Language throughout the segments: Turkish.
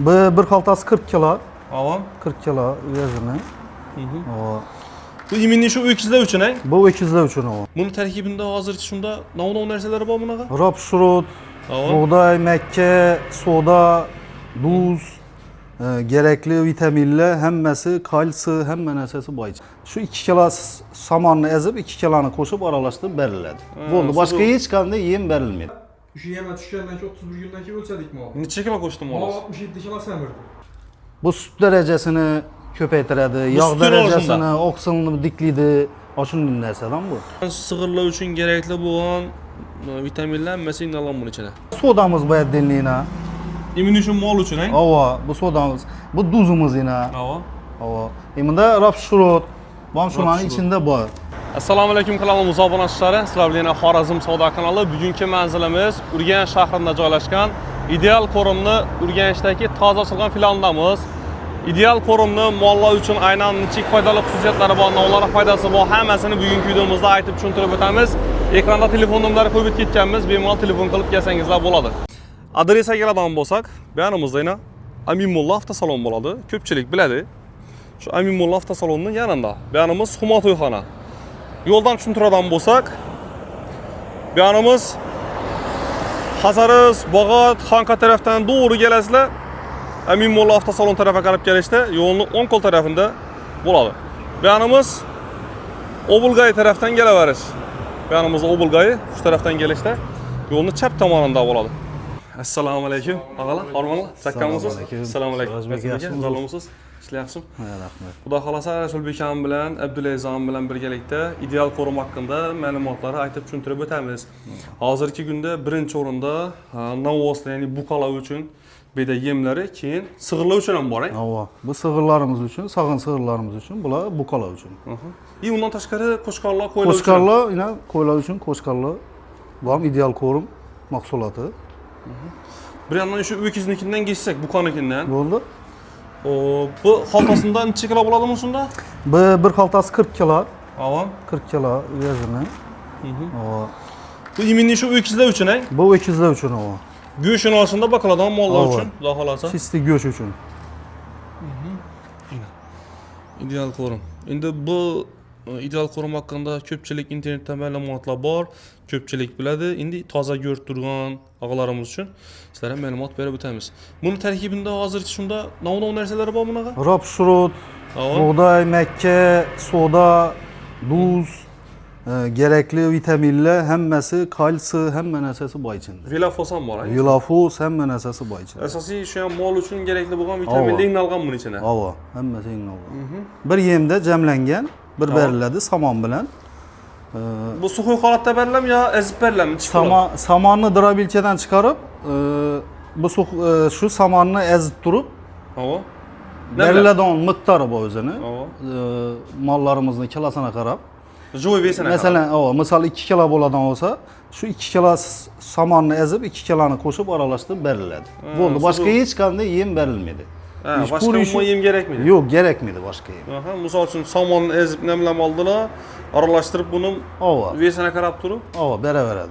Bu bir haltası 40 kilo. Tamam. 40 kilo vezini. O. Bu iminli şu öküzler üçün he? Bu öküzler üçün o. Bunun terkibinde hazır şunda nav narsaları var bunaqa? Rapşurut, Tamam. buğday, mekke, soda, duz, gerekli vitaminler, hemmesi, kalsi, hemme nesesi bayıcı. Şu 2 kilo samanını ezip 2 kilonu koşup aralaştırıp beriledi. Oldu. Başka hiç kanında yiyim berilmedi. Şu yeme düşkenden ki 31 günden ki ölçedik mi abi? Neçə kilo koşdun Mal molas? 67 kilo semirdi. Bu süt derecesini köpeytiredi, yağ sütün derecesini, orijinal. oksanını dikliydi. Aşın dinlersen bu. Sığırlar üçün gerekli olan vitaminler mesela alan bunun içine. Sodamız bayat dinliğine. İmin üçün mal üçün he? Ava, bu sodamız, bu duzumuz yine. Ava. Ava. Imında rapşurut. Bam şunların Rapşurut. içinde bu. Assalomu alaykum kanalımız abunachilari. Sizlar bilan Xorazm savdo kanali. Bugungi manzilimiz Urganch shahrida joylashgan Ideal Korumni Urganchdagi toza ochilgan filialidamiz. Ideal Korumni mollar uchun aynan nechik foydali xususiyatlari bor, nolari foydasi bor, hammasini bugungi videomizda aytib tushuntirib o'tamiz. Ekranda telefon nomeri qo'yib ketganmiz, bemalol telefon qilib kelsangizlar bo'ladi. Adresga keladigan bo'lsak, bu yonimizda yana Amin Molla avtosalon bo'ladi. Ko'pchilik biladi. Shu Amin Molla avtosalonining yanında. Bu yonimiz Humo to'yxona. Yo'ldan tushuntiradigan bo'lsak, bu yonimiz Hazariz, Bog'ot, Xonqa tarafdan doğru kelasizlar. Amin Molla avtosalon tarafa qarab kelishda yo'lning o'ng qo'l tarafida bo'ladi. Bu yonimiz Obulgay tarafdan kelaverish. Bu yonimizda Obulgay shu tarafdan kelishda yo'lning chap tomonida bo'ladi. Assalomu alaykum. Og'alar, hormonlar, sakkamisiz? Assalomu alaykum. Sog'lomsiz? Ishlayapsiz? Rahmat. Xudo xolasa Rasulbek ham bilan Abdulaziz bilan birgalikda ideal korum haqqında ma'lumotlarni aytib tushuntirib o'tamiz. Hozirgi kunda birinchi o'rinda novoslar, ya'ni buqalar uchun beda yemlari, keyin sig'irlar uchun ham bor. Ava. Bu sığırlarımız üçün, sağın sığırlarımız üçün, bular buqalar üçün. Undan tashqari qo'chqorlar, qo'ylar uchun. Qo'chqorlar, yine qo'ylar üçün qo'chqorlar. Bu ham ideal korum mahsulotı. Bir yandan shu o'kiznikidan geçsek, buqanikidan. Bo'ldi. Bu xaltasında necha kilo bo'ladimi shunda? Bu bir haltası 40 kilo. Avam. 40 kilo vezini. Ava. Bu iminli şu ökizler üçün he? Bu öküzler üçün o. Go'shin olishida baqaladan mollar uchun, xudo xolasa. Çisti göç üçün. Ideal korum. Endi bu ideal korum haqqında ko'pchilik internetda ma'lumotlar bor, ko'pchilik biladi. Endi toza ko'rib turgan og'alarimiz uchun sizlarga ma'lumot berib o'tamiz. Buni tarkibida hozircha shunda nav narsalar bor bunaqa? Rapşurut, Tamam. buğday, mekke, soda, duz, gerekli vitaminler, hemmesi, kalsi, hemme nesesi bay içinde. Vilafosan bor. Yulafuz, hemme nesesi bay içinde. Asosiy shu ham mol uchun kerakli bo'lgan vitaminlar inalgan bunun içine. Ava, hemmesi innalı. Bir yemde cemlengen, bir beriledi saman bilen. Bu suxuy holatda berilami yo ezib berilami? Samanını drabilçeden çıkarıp, şu samanını ezip durup, Ava. berileden miktarı bu özünü. Ava. Mallarımızın kilasına karab. Joy versene. Mesela misal 2 kilo boladan olsa şu 2 kilo samanını ezip 2 kilonu koşup aralaştırıp beriledi. Oldu. Başka hiç kanında yem verilmedi. Başka umma yem gerekmedi. Yok gerekmedi başka yem. Aha, misal üçün samanını ezib nemlem aldılar, aralaştırıp bunu Ava. versene qarab turib. Ava berediler.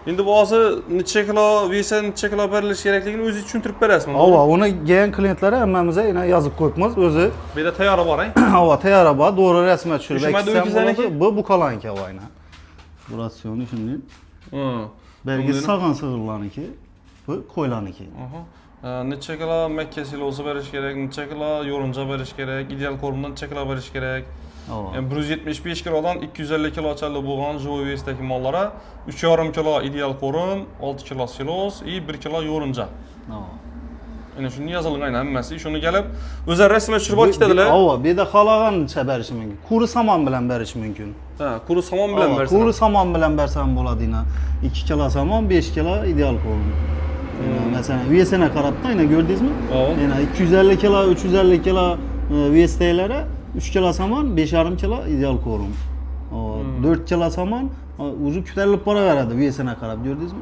Endi bu azı neçə kilo versə, neçə kilo beriliş gerekligini özü tushuntirib berasizmi? Ava onu giyen klientlere hemmemize yine yazıp koymuş özü. Bir de tayarı var he? Ava teyaraba doğru resme düşürüp Üşümedi öküzlerinki? Bu kalanki avayna. Bu rasyonu şimdi. Belki sağan sığırlarınki, bu koylarınki. Neçə kilo Mekke silosu beriş gerek, neçə kilo yorunca beriş gerek, ideal korumdan neçə kilo beriş gerek. Yani 175 kilodan 250 kilo açarlı boğan Joyves'teki mallara 3,5 kilo ideal korum, 6 kilo silos, 1 kilo yorunca. Yani şunu yazılın aynen hemmesi. Şunu gelip özel resme çürüp kitediler. Ava bir de halağan beriş mümkün. Kuru saman bilen beriş mümkün. Kuru saman bilen versen. Kuru saman bilen bersen boladığına 2 kilo saman 5 kilo ideal korum. Mesela üyesine karapta yine gördünüz mü? Yani 250 kilo 350 kilo üyestelere 3 kilo saman 5,5 kilo ideal korum. 4 kilo saman ucu kütlerlik para verdi üyesine karap gördünüz mü?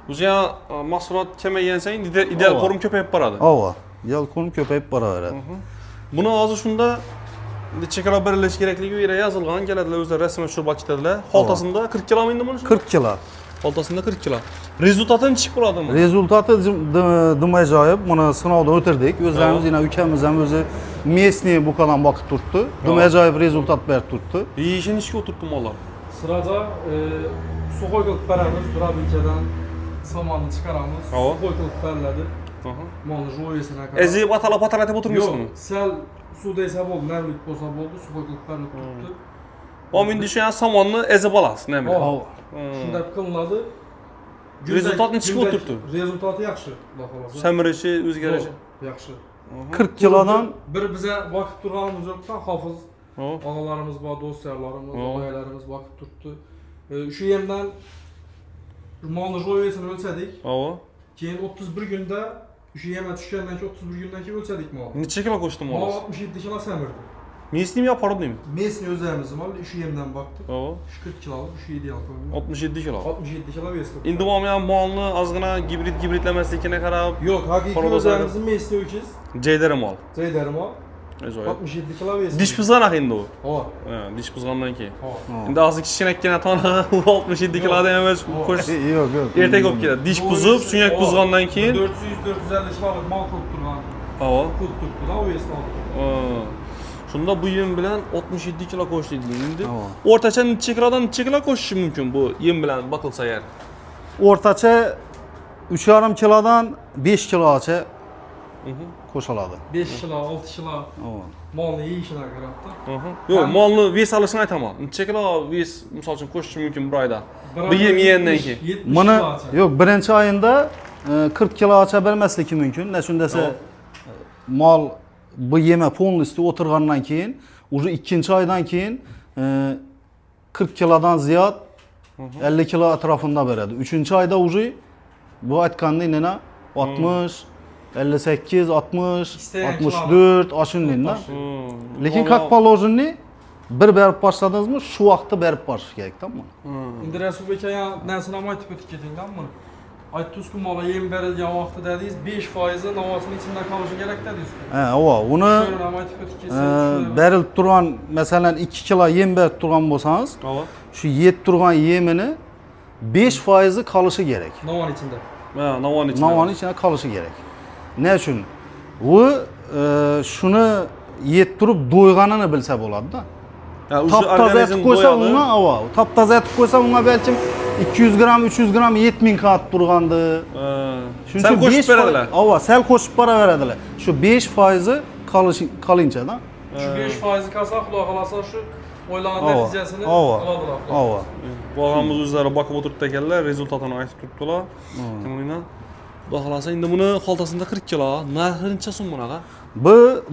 Ucuya mahsulat kemeyen sen ideal korum köpeyip paradı. Ava. Ideal korum köpeyip para verdi. Bunu azı şunda neçə kilo beriliş gerekligi yere yazılgan gelediler özler resme çürüp kitediler. Haltasında 40 kilo mu indi bunun? 40 kilo. Xaltasında 40 kilo. Rezultatı neçik bo'ladimi? Rezultatı dım ajoyib. Buni sinovdan o'tirdik. O'zlarimiz yana ukamiz ham o'zi mesni bu kadar vaqt turibdi. Dim ajoyib rezultat berib turibdi. Yeyishini neçik o'tiribdi mollar? Sıraca soğuk qilib beramiz, drabinkadan samanni chiqaramiz. Ava. So'qoy qilib beriladi. Aha. Molni joyesine kadar. Ezib atalab atalatib o'tirmaysizmi? Yo'q, sal suvda esa bo'ldi, namlik bo'lsa bo'ldi, so'qoy qilib berilib turibdi. Endi shu yani samonni ezib olasiz, nima? Shunday qilinadi. Rezultat neçik o'tiribdi? Rezultati yaxshi, xudo xolasa. Samirishi, o'zgarishi. Yaxshi. 40 kilodan bir bize vaqt turganimiz yo'qda, hofiz Ha. ağalarımız var, dostlarlarımız, oyalarımız vaqt turibdi. Shu yerdan molni joyesini o'lchadik. Ava. Keyin 31 kunda shu yerga tushgandan keyin 31 kundan keyin o'lchadik molni. Necha kilo qo'shdi Mol molingiz? 67 kilo semirdi. Mesni yapardim. Mesni o'zimiz mol shu yerdan baktık. Ava. Shu 40 kilolik, shu 7 alkol. 67 kilo. 67 kilo vес qildi. Endi bu ham molni ozgina gibridlamaslikka qarab Yo'q, haqiqiy o'zimizning mesni o'kiz. Jaydari mol. Zaydari mol. Ajoyib. 67 kilo vес. Dish buzgan endi u. Ha. Ha, dish buzgandan keyin. Ha. Endi hozir kichkinakkina tona 67 kilodan emas, qo'sh yo'q, yo'q. ertaga olib keladi. Dish buzib, suyak buzgandan keyin 400-450 kilolik mol qilib turgan. Ava. Qilib turibdi da, o vesni olib. Shunda bu yem bilan 67 kilo qo'shdi endi. Ava. O'rtacha necha kilodan necha kilo qo'shishi mumkin bu yem bilan boqilsa agar? O'rtacha 3,5 kilodan 5 kilogacha qo'shiladi. 5 kilo, 6 kilo molni yeyishine qarab da. Yo'q, molni ves olishini aytaman. Necha kilo ves misol uchun qo'shishi mumkin bir oyda? Bir yem yegandan keyin. Buni yo'q, birinchi oyinda 40 kilogacha bermasligi mumkin. Shunda desa mol bu yeme polностью o'tirgandan keyin, уже ikkinchi oydan keyin 40 kilodan ziyod 50 kilo atrofida beradi. Uchinchi oyda уже bu aytgandek yana 60 58, 60, İsteyen 64, aşınlığında. Lekin как положено, bir berib başladınızmı, şu vaqtda berib barish kerak, tamam mı? Endi Rasulbek aka narsani ham aytib o'tib ketingdan buni. Aytdingiz-ku, mola yem berilgan vaqtda dedingiz, 5% navosini ichida qolishi kerak dedingiz. He, ova, uni Shuni ham aytib o'tib ketsangiz. berilib turgan, masalan 2 kilo yem berib turgan bo'lsangiz, Ava. şu yeb turgan yemini 5% qolishi kerak. Navon ichida. Ha, navon ichida. Navon ichida qolishi kerak. Ne uchun? U shuni yeb turib do'yganini bilsa bo'ladi-da. Taptaza etib qo'ysa unga, ava, taptaza etib qo'ysa unga balkim 200 gram, 300 gram yetmin qat turgandi. Sal qo'shib beradilar. Ava, sal qo'shib beradilar. Shu 5% qolincha-da. Shu 5% qolsa, xudo xolasa shu o'ylagan natijasini oladilar. Ava. Bu ağamız o'zlari boqib o'tiribdi ekanlar, rezultatini aytib turibdilar. Tamoman. Xudo xolasa endi buni xaltasida 40 kilo. Narxi necha so'm bunaqa?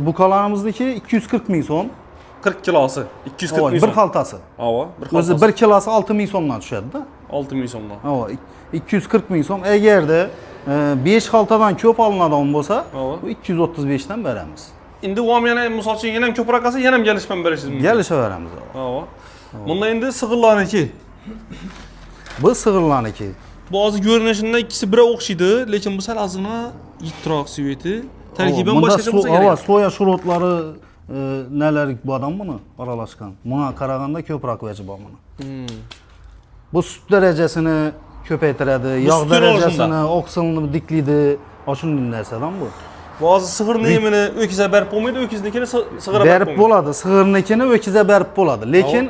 Bu kalanımızdaki 240 ming so'm. 40 kilosi, 240 ming Bir so'm. xaltasi. Ava, bir O'zi xaltasi. 1 kilosi 6 ming so'mdan tushadi-da. 6 ming so'mdan. Ava, 240 ming so'm. Agarda 5 xaltadan ko'p olinadigan bo'lsa, bu 235 dan beramiz. Endi u ham yana misol uchun yana ham ko'proq qolsa, yana ham gelishmam berishingiz mumkin. Kelishaveramiz. Ava. Bunda endi sig'irlarniki. Bu sig'irlarniki. Bu hozir ko'rinishida ikkisi biri o'xshaydi, lekin bu sal ozgina yitroq sveti. Tarkiban boshqacha bo'lsa kerak. Ava, soya shurutlari nelerlik bu adam bunu aralashgan. Buna qaraganda ko'proq vaji bor buni. Bu sut darajasini ko'paytiradi, yog' darajasini, oqsilni diklaydi. Shunday narsadan bu. Bu hozir sig'irni yemini o'kiza berib bo'lmaydi, o'kiznikini sig'ira berib bo'ladi. Sig'irnikini o'kiza berib bo'ladi, lekin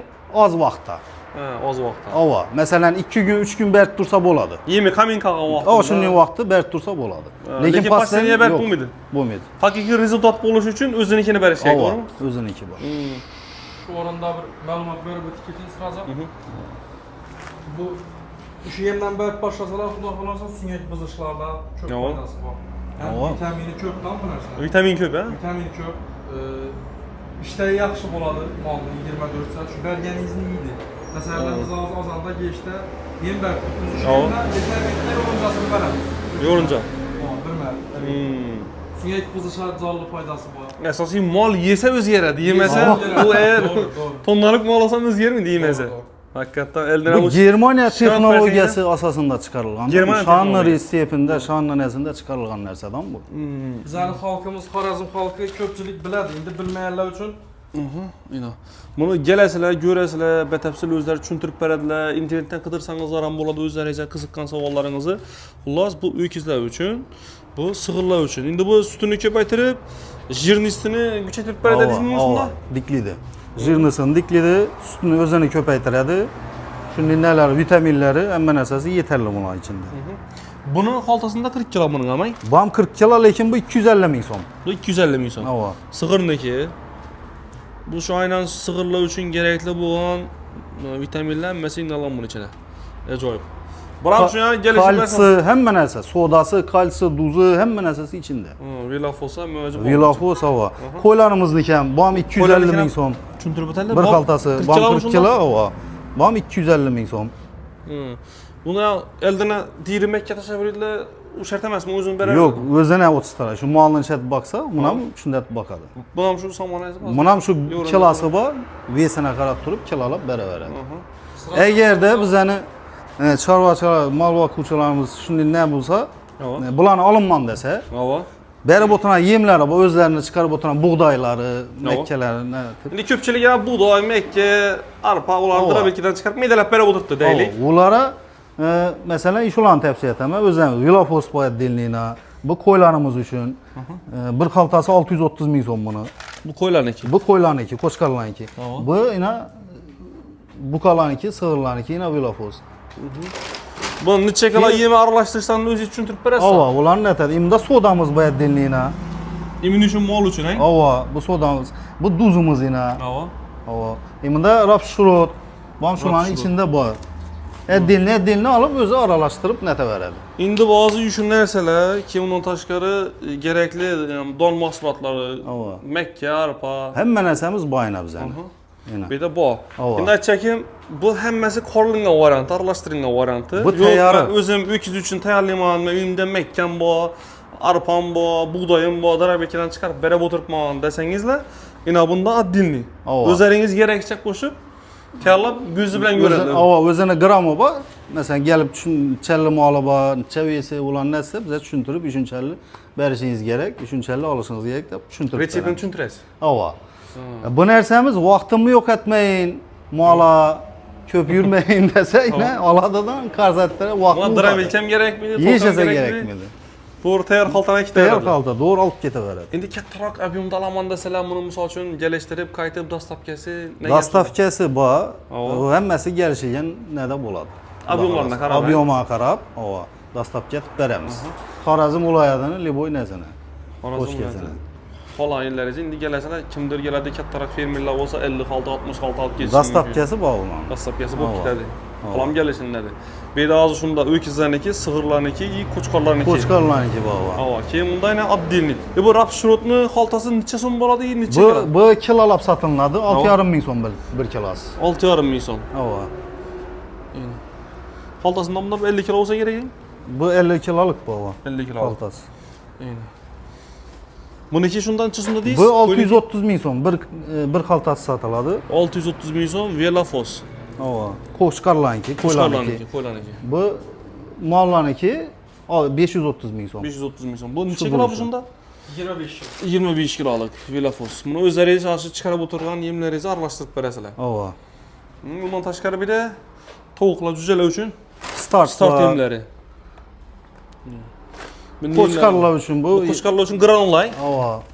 oz vaqtda. Ha, oz vaqtda. Ava, masalan 2 gün, 3 gün berib tursa bo'ladi. Yemi qamin qolgan vaqtda. Shunday vaqtda berib tursa bo'ladi. Lekin pasiyaniya berib bo'lmaydi. Bo'lmaydi. Haqiqiy rezultat bo'lishi uchun o'zinikini berish kerak, to'g'rimi? O'ziniki bor. Shu o'rinda bir ma'lumot berib o'tib keting siraza. Bu shu yemdan berib boshlasalar, xudo xolasa suyak buzishlarda ko'p foydasi bor. Vitamini ko'pdan bu narsa. Vitamin ko'p, ha? Vitamin ko'p. İşte yaxshi bo'ladi molni 24 soat shu berganingizni yeydi. Masalan biz ozanda geçti yem berib vitaminlar o'rnjasini beradi. Yo'rinja. Bir marta. Suyak buzishlar jonli foydasi bor. Asosiy mol yesa o'zgaradi, yemasa u tonnalik mol olsam o'zgarmaydi yemasa. Hakikaten elden Bu avuç. Germaniya texnologiyasi asosida chiqarilgan. Germaniya Shanna reseptinde, Shanna nesinde chiqarilgan narsadan bu. Bizning xalqimiz, Xorazm xalqi ko'pchilik biladi. Endi bilmaganlar uchun Ina. Bunu gelesizler, göresizler, batapsil özleri tushuntirib beradilar. İnternetten qidirsangiz ham bo'ladi o'zlaringizga qiziqqan savollaringizni. Xullas, bu uy ikizlar uchun, bu sig'irlar uchun. Endi bu sutini ko'paytirib, jирнистini kuchaytirib beradi deysizmi shunda? Diklaydi. Jирнисini diklaydi, sutini o'zini ko'paytiradi. Shunday neler, vitaminlari, hamma narsasi yetarli buning ichida. Buni xaltasında 40 kilo buning amay. Bu ham 40 kilo, lekin bu 250 ming so'm. Bu 250 ming so'm. Ava. Sig'irniki. Bu şu aynan sig'irlar uchun kerakli bo'lgan vitaminlar hammasini alam bunun ichida. Ajoyib. Biroq shu kalsi, hamma narsa, sodasi, kalsi, duzi, hamma narsasi ichida. Vilafosa mavjud. Vilafos ava. Qo'ylarimizniki ham bu ham 250 ming so'm. Tushuntirib o'tadi. Bir xaltasi, bu ham 40 kilo ava. Bu ham 250 ming so'm. Buni eldina diyirmekka tasavvur edilar. U shart emasmi o'zini beradi? Yo'q, o'zini o'tistara. Shu molni ishlatib boqsa, buni ham shunday boqadi. Bu ham shu samonaysiz bor. Buni ham shu kilosi bor, vesini qarab turib kilolab beraveradi. Agarda bizani chorvachilar, mol boquvchilarimiz shunday ne bo'lsa, bularni olinmam desa, berib o'tirgan yemlari, bu o'zlarini chiqarib o'tirgan bug'doylari, mekkalari, endi ko'pchilik ham bug'doy, mekka, arpa ularni dirabelkidan chiqarib maydalab berib o'tiribdi deylik. Ulara mesela shularni tavsiya etaman. O'zimiz Vilafos poyaddelnina, bu qo'ylarimiz uchun bir xaltasi 630 ming so'm buni. Bu qo'ylarniki. Bu qo'ylarniki, qo'chqarlarniki. Bu ina buqalarniki, sig'irlarniki, ina Vilafos. Buni necha kilo yemi aralashtirishdan o'zingiz tushuntirib berasiz? Ava, ularni aytadi. Imda sodamiz poyaddelnina. Imin uchun, mol uchun, ha? Ava, bu sodamiz. Bu duzimiz ina. Ava. Imda rapshurot. Bu ham shularning ichida bor. Edilni alıp özü aralaştırıp nete veradi. Endi bazı yuşun narsalar ki undan tashqari gerekli don mahsulotları, Mekke, arpa. Hamma narsamiz boyina bizani. Bir de bu. Endi aytchakim, bu hammasi qo'llangan variant, aralashtirilgan varianti. Bu tayyor. O'zim ökiz uchun tayyorlayman, uyimda Mekkam bor, arpam bor, bug'doyim bor, darabekidan chiqarib berib o'tiribman desangizlar, ina bunda addinli. O'zlaringiz kerakcha qo'shib tayyorlab ko'zi bilan ko'radi. O'zini gramı bor. Mesela gelip chelli moli bor, chavesi ulan narsa bize tushuntirib, shunchali berishingiz kerak, shunchali olishingiz kerak deb tushuntirib. Retseptini tushuntirasiz. Bu narsamiz vaqtimni yo'q etmeyin, mola ko'p yurmayin desa, ina oladidan qarzatda vaqtni. Buna dirabelkam kerakmidi? Yeshasa kerakmidi? To'g'ri tayyor xaltadan ikkita tayyor xalta, to'g'ri olib ketaveradi. Endi kattaroq ob'yemda olaman desalar, buni misol uchun kelishtirib, qaytib dostavkasi Dostavkasi bor. Hammasi kelishgan nada bo'ladi. Ob'yemlarga qarab. Ob'yemga qarab, dostavka etib beramiz. Xorazm viloyatining Liboy nazini. Xorazm viloyati. Xolanlaringiz endi kelasalar, kimdir keladi, kattaroq fermerlar bo'lsa 50 xalta, 60 xalta olib kelsin. Dostavkasi bor uning. Dostavkasi bo'lib ketadi. Xolam kelishsin dedi. Beda hozir shunda o'kizlarniki, sig'irlarniki, qo'chqorlarniki. Qo'chqorlarniki bor. Keyin bunda yana abdilni. Bu rapshurotni xaltasi necha so'm bo'ladi, necha kilo? Bu kilolab sotiladi, 6,5 ming so'm bir kilosi. 6,5 ming so'm. Xaltasida bunda 50 kilo bo'lsa kerak. Bu 50 kilolik bu. 50 kilo xaltasi. Buniki shundan chiqsunda deysiz? Bu 630 ming so'm bir xaltasi sotiladi. 630 ming so'm Vilafos. Qo'chqorlarniki, qo'ylarniki. Bu mollarniki 530 ming so'm. 530 ming so'm. Bu necha kilo bu shunda? 25 kilo. 25 kiloluk Vilafos. Buni o'zlaringiz ashi chiqarib o'tirgan yemlaringizni aralashtirib berasizlar. Bundan tashqari bir de tovuqlar, jo'jalar uchun start yemlari. Qo'chqorlar uchun bu. Qo'chqorlar uchun granulay.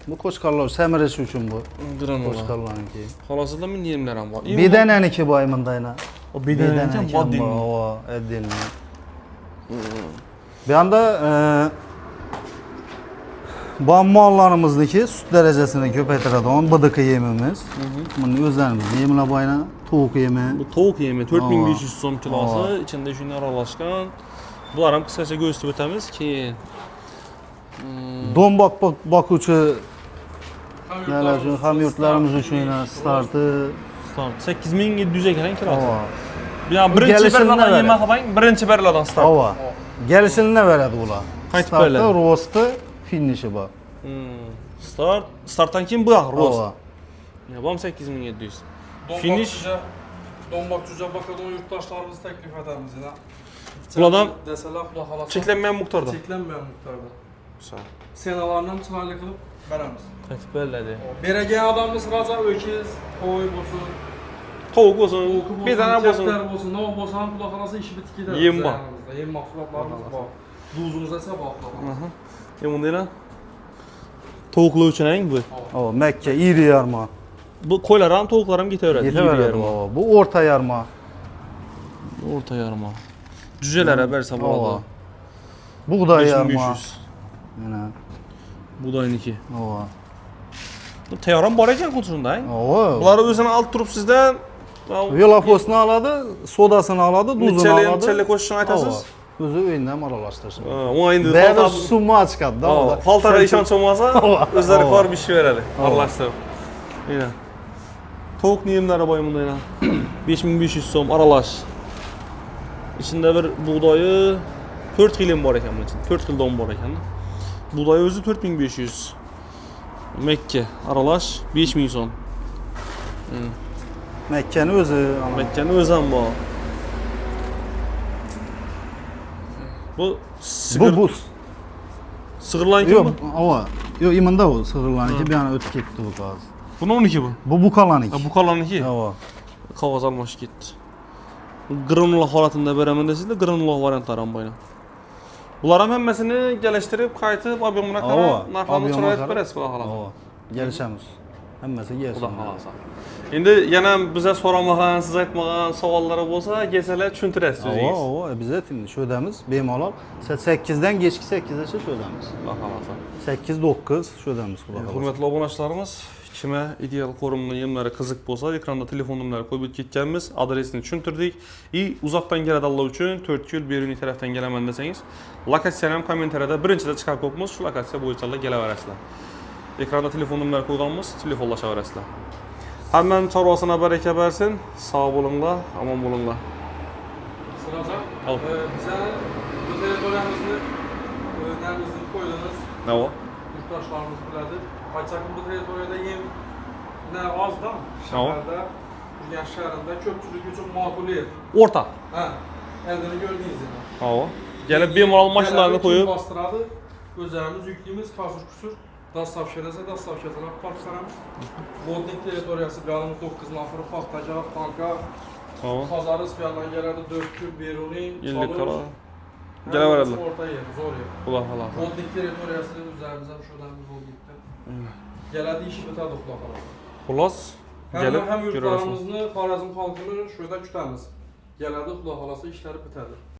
Bu qo'chqorlar semirish uchun bu. Granulay. Qo'chqorlarniki. Xolasida men yemlar ham bor. Bedananiki bor mundayna. O bedananiki ham bor. Edilni. Bu anda bu mollarimizniki sut darajasini ko'paytiradigan BDK yemimiz. Buni o'zlarimiz yemlar boyna tovuq yemi. Bu tovuq yemi 4500 so'm kilosi, ichida shuni aralashgan. Bular ham qisqacha ko'rsatib o'tamiz keyin. Don boquvchi hamyurtlarimiz uchun starti 8700 ekan kilosi. Yani birinchi beriladan yema qilmang, birinchi beriladan start. Gelishini beradi ular. Qaytib beriladi. Starti, rosti, finishi bor. Startdan keyin bu rost. Ya bu ham 8700. Finish Donbak Cüce Bakadon yurttaşlarımız teklif ederiz yine. Bulardan deseler xudo xolasa cheklanmayan miqdorda. Cheklanmayan miqdorda. Sağ ol. Senalarından çılaylı qılıb verəmiz. Qətib belədir. Berəgən adamımız raca öküz, qoy bolsun, Tavuk olsun, tovuq bir dənə bolsun, olsun. kəftər bolsun, nə bolsun, qulaq arası işi bitik gedər. Yem var. Yem mahsulatlarımız var. Duzumuza isə baxılır. Yemin deyirəm. Tavuklu üçün əyin bu. O Məkkə iri yarma. Bu koylaram, tavuklarım getəverədi. Yetə verədim o. Bu orta yarma. Orta yarıma. Cücelərə bərsə O. burada. Buğday yarma. 5500. Yəni. Buğdayniki. O. Bu təyaram var ekan qutusunda, əyin. O. Bunları özünə alt durub sizdən Velafosunu aladı, sodasını aladı, duzunu aladı. neçəli qoşuşunu aytasınız? Özü öndən aralaşdırsın. O indi Bəli summa açqadı da o da. Paltara işan olmasa özləri var bir şey verəli. Arlaşdırıb. Yine. Tavuk neyimlərə bayımında yine. 5500 som aralaş. İçində bir buğdayı 4 kilim var ekan bunun için. 4 kil don var ekan. Buğdayı özü 4500. Mekke aralaş 5000 son. Məkkəni özü. Mekke'nin özən bu. Bu Bu sığırlan ki yox, bu. o. Yox, imanda o sığırlanı ki bir yana ötüb getdi bu qaz. Bunun 12 bu. Bu kalanı Ha, ki. bu kalan 2. O. Kavaz almış getdi. Granula holatında verəməndə sizdə granula variantlarım bayına. Bunların həmməsini gəlişdirib, qayıtıb, abyomuna qara, narxlarını çörəyət verəsiz qulaq ala. O. Gəlişəmiz. Həmməsi gəlsin. Qulaq alasa. İndi yenə bizə soramağan, sizə aytmağan suallara olsa, gəlsələr çüntürəsiz özünüz. O, обязательно şödəmiz bemalol. 8-dən keçki 8-ə şödəmiz. Qulaq alasa. 8-9 şödəmiz qulaq alasa. Hörmətli abunəçilərimiz, kimə ideal korumlu yemləri qızıq bolsa, ekranda telefon nömrələri qoyub getgənimiz, adresini çüntürdük. Uzaqdan gələdallar üçün 4 yıl Beruni tərəfdən gələmən desəniz, lokasiyanı kommentariyada birincidə çıxar qopumuz, şu lokasiya boyunca gələ verəsilər. Ekranda telefon nömrələri qoyğanımız, telefonlaşa verəsilər. Həmən çarvasına bərəkə versin, sağ olunla, aman olunla. Sıraca, Al. bizə bu territoriyamızı, nəmizini qoydunuz, Nə o? yurttaşlarımız bilədir. Qayçakın bu territoriyada yem nə az da, Nə o? şəhərdə, Ürgəng şəhərində köpçülük üçün makul yer. Orta. Hə, əldini gördüyünüz yəni. Ha o. Gəlib bemalol maşınlarını qoyub. Bastıradı, özlərimiz yüklüyümüz, kasır küsür. Dastav şəhərəsə, dastav şəhərəsə park verəmiz. Vodnik territoriyası, qalımız 9 nafırı, paxtaca, tanka, Ha o. Pazarı ispiyardan gələrdi, 4 kül, Beruni, Yıllık kala. Həm Gələ verədilər. Orta yer, zor yer. Qulaq alasa. Vodnik territoriyası da üzərimizə şuradan bir vodnikdə. Gələdi işi bitədi qulaq arası. Xulas, Həm gəlib görərsiniz. yurtlarımızı, Xarəzm xalqını şurada kütəmiz. Gələdi qulaq arası işləri bitədir.